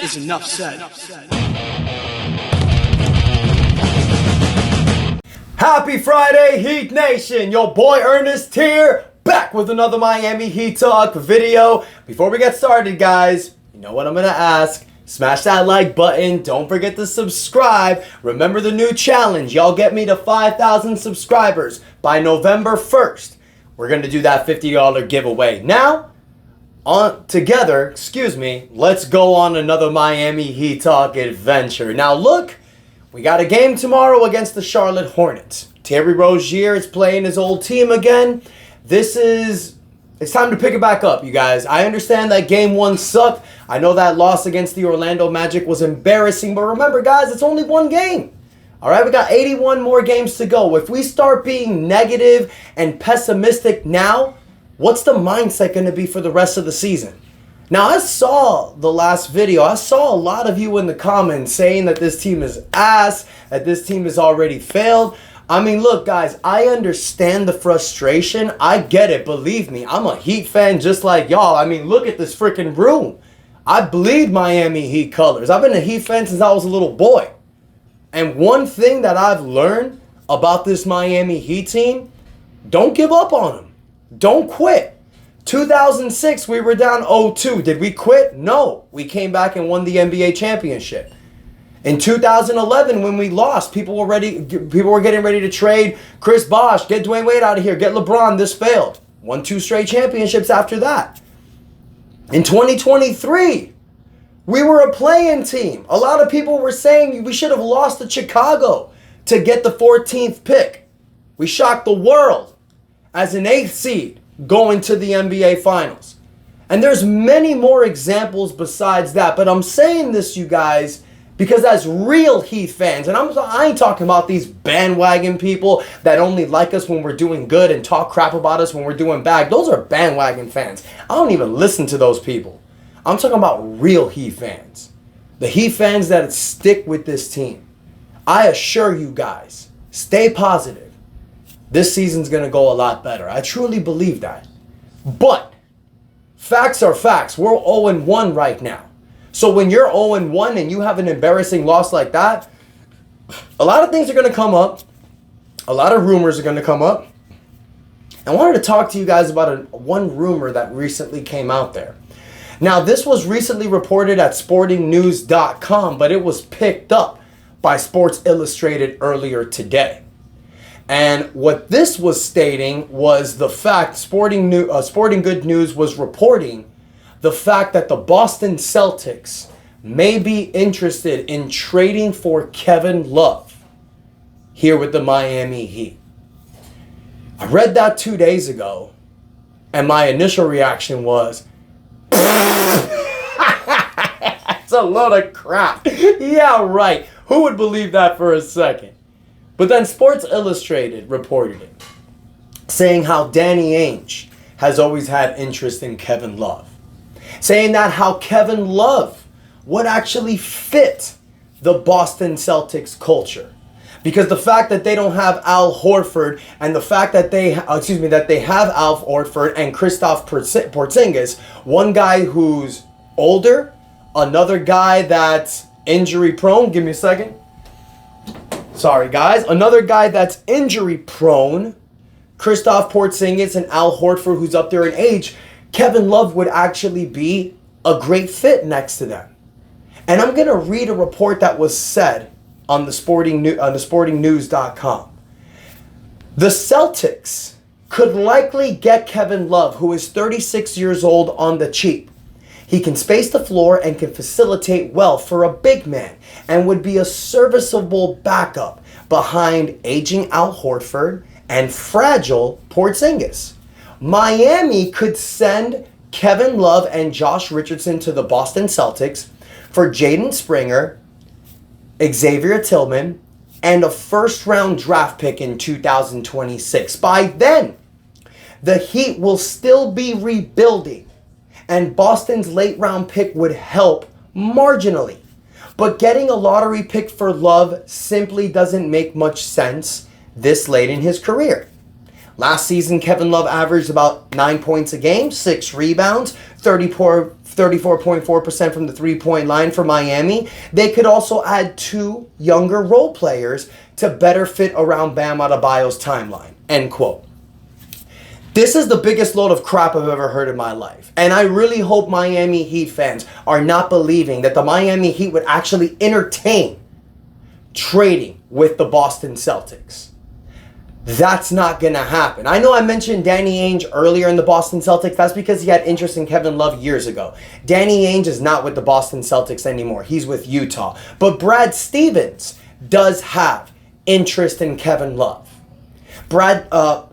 is enough said. Happy Friday, Heat Nation! Your boy Ernest here, back with another Miami Heat Talk video. Before we get started, guys, you know what I'm gonna ask. Smash that like button. Don't forget to subscribe. Remember the new challenge. Y'all get me to 5,000 subscribers by November 1st. We're gonna do that $50 giveaway. Now, let's go on another Miami Heat Talk adventure. Now look, we got a game tomorrow against the Charlotte Hornets. Terry Rozier is playing his old team again. It's time to pick it back up, you guys. I understand that game one sucked. I know that loss against the Orlando Magic was embarrassing, but remember, guys, it's only one game. All right, we got 81 more games to go. If we start being negative and pessimistic now, what's the mindset going to be for the rest of the season? Now, I saw the last video. I saw a lot of you in the comments saying that this team is ass, that this team has already failed. I mean, look, guys, I understand the frustration. I get it. Believe me, I'm a Heat fan just like y'all. I mean, look at this freaking room. I bleed Miami Heat colors. I've been a Heat fan since I was a little boy. And one thing that I've learned about this Miami Heat team, don't give up on them. Don't quit. 2006, we were down 0-2. Did we quit? No. We came back and won the NBA championship. In 2011, when we lost, people were getting ready to trade Chris Bosh, get Dwayne Wade out of here, get LeBron. This failed. Won 2 straight championships after that. In 2023, we were a play-in team. A lot of people were saying we should have lost to Chicago to get the 14th pick. We shocked the world as an 8th seed going to the NBA Finals. And there's many more examples besides that. But I'm saying this, you guys, because as real Heat fans, and I ain't talking about these bandwagon people that only like us when we're doing good and talk crap about us when we're doing bad. Those are bandwagon fans. I don't even listen to those people. I'm talking about real Heat fans. The Heat fans that stick with this team. I assure you guys, stay positive. This season's going to go a lot better. I truly believe that. But facts are facts. We're 0-1 right now. So when you're 0-1 and you have an embarrassing loss like that, a lot of things are going to come up. A lot of rumors are going to come up. I wanted to talk to you guys about one rumor that recently came out there. Now, this was recently reported at sportingnews.com, but it was picked up by Sports Illustrated earlier today. And what this was stating was the fact, Sporting Good News was reporting the fact that the Boston Celtics may be interested in trading for Kevin Love here with the Miami Heat. I read that 2 days ago, and my initial reaction was, it's a load of crap. Yeah, right. Who would believe that for a second? But then Sports Illustrated reported it, saying how Danny Ainge has always had interest in Kevin Love. Saying that how Kevin Love would actually fit the Boston Celtics culture. Because the fact that they don't have Al Horford and the fact that they have Al Horford and Kristaps Porzingis, one guy who's older, another guy that's injury prone. Give me a second. Sorry, guys. Another guy that's injury prone, Kristaps Porzingis and Al Horford, who's up there in age. Kevin Love would actually be a great fit next to them. And I'm going to read a report that was said on the sportingnews.com. The Celtics could likely get Kevin Love, who is 36 years old, on the cheap. He can space the floor and can facilitate well for a big man and would be a serviceable backup behind aging Al Horford and fragile Porzingis. Miami could send Kevin Love and Josh Richardson to the Boston Celtics for Jaden Springer, Xavier Tillman, and a first-round draft pick in 2026. By then, the Heat will still be rebuilding, and Boston's late-round pick would help marginally. But getting a lottery pick for Love simply doesn't make much sense this late in his career. Last season, Kevin Love averaged about 9 points a game, 6 rebounds, 34.4% from the three-point line for Miami. They could also add 2 younger role players to better fit around Bam Adebayo's timeline. End quote. This is the biggest load of crap I've ever heard in my life. And I really hope Miami Heat fans are not believing that the Miami Heat would actually entertain trading with the Boston Celtics. That's not going to happen. I know I mentioned Danny Ainge earlier in the Boston Celtics. That's because he had interest in Kevin Love years ago. Danny Ainge is not with the Boston Celtics anymore. He's with Utah. But Brad Stevens does have interest in Kevin Love.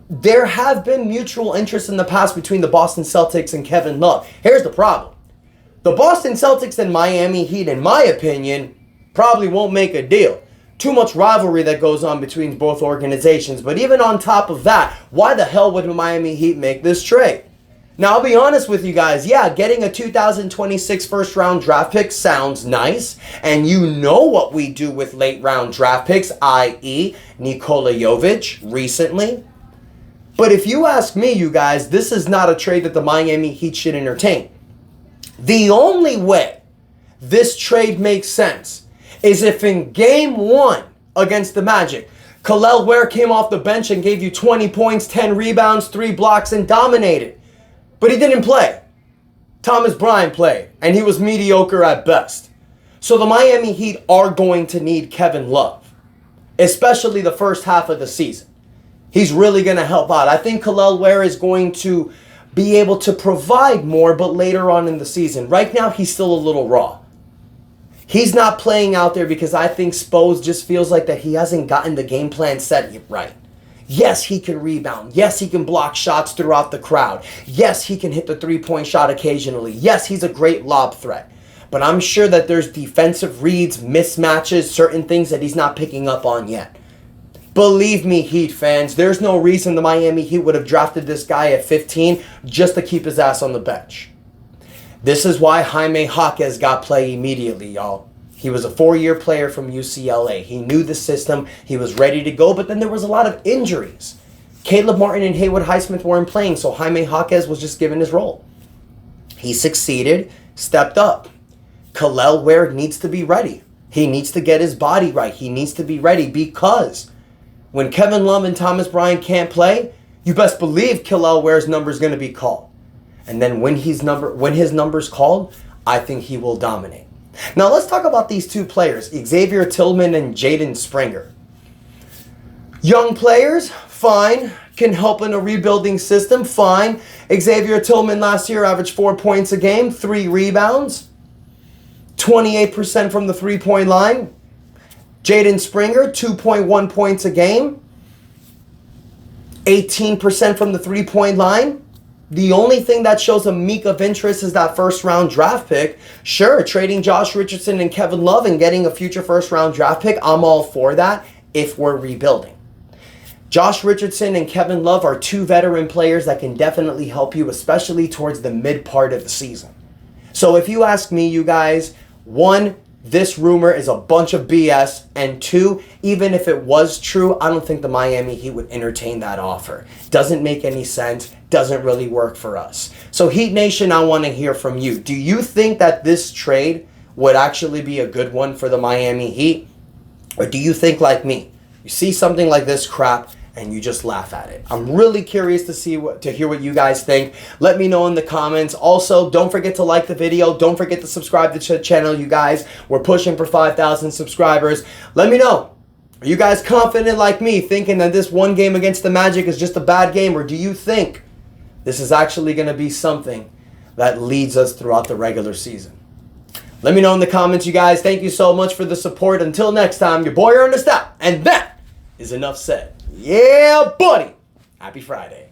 There have been mutual interest in the past between the Boston Celtics and Kevin Love. Here's the problem. The Boston Celtics and Miami Heat, in my opinion, probably won't make a deal. Too much rivalry that goes on between both organizations. But even on top of that, why the hell would the Miami Heat make this trade? Now, I'll be honest with you guys. Yeah, getting a 2026 first-round draft pick sounds nice. And you know what we do with late-round draft picks, i.e. Nikola Jovic recently. But if you ask me, you guys, this is not a trade that the Miami Heat should entertain. The only way this trade makes sense is if in Game 1 against the Magic, Kel'el Ware came off the bench and gave you 20 points, 10 rebounds, 3 blocks, and dominated. But he didn't play. Thomas Bryant played, and he was mediocre at best. So the Miami Heat are going to need Kevin Love, especially the first half of the season. He's really going to help out. I think Kel'el Ware is going to be able to provide more, but later on in the season. Right now, he's still a little raw. He's not playing out there because I think Spo just feels like that he hasn't gotten the game plan set right. Yes, he can rebound. Yes, he can block shots throughout the crowd. Yes, he can hit the three-point shot occasionally. Yes, he's a great lob threat. But I'm sure that there's defensive reads, mismatches, certain things that he's not picking up on yet. Believe me, Heat fans, there's no reason the Miami Heat would have drafted this guy at 15 just to keep his ass on the bench. This is why Jaime Jaquez got play immediately, y'all. He was a 4-year player from UCLA. He knew the system. He was ready to go, but then there was a lot of injuries. Caleb Martin and Haywood Highsmith weren't playing, so Jaime Jaquez was just given his role. He succeeded, stepped up. Kel'el Ware needs to be ready. He needs to get his body right. He needs to be ready because when Kevin Love and Thomas Bryant can't play, you best believe Kel'el Ware's number is going to be called. And then when his number's called, I think he will dominate. Now let's talk about these 2 players, Xavier Tillman and Jaden Springer. Young players, fine. Can help in a rebuilding system, fine. Xavier Tillman last year averaged 4 points a game, 3 rebounds, 28% from the three-point line. Jaden Springer, 2.1 points a game, 18% from the three-point line. The only thing that shows a meek of interest is that first-round draft pick. Sure, trading Josh Richardson and Kevin Love and getting a future first-round draft pick, I'm all for that if we're rebuilding. Josh Richardson and Kevin Love are 2 veteran players that can definitely help you, especially towards the mid part of the season. So if you ask me, you guys, 1, this rumor is a bunch of BS, and 2, even if it was true, I don't think the Miami Heat would entertain that offer. Doesn't make any sense, doesn't really work for us. So Heat Nation, I want to hear from you. Do you think that this trade would actually be a good one for the Miami Heat? Or do you think like me, you see something like this crap and you just laugh at it? I'm really curious to hear what you guys think. Let me know in the comments. Also, don't forget to like the video. Don't forget to subscribe to the channel, you guys. We're pushing for 5,000 subscribers. Let me know. Are you guys confident like me, thinking that this one game against the Magic is just a bad game? Or do you think this is actually going to be something that leads us throughout the regular season? Let me know in the comments, you guys. Thank you so much for the support. Until next time, your boy Ernest out. And that is enough said. Yeah, buddy. Happy Friday.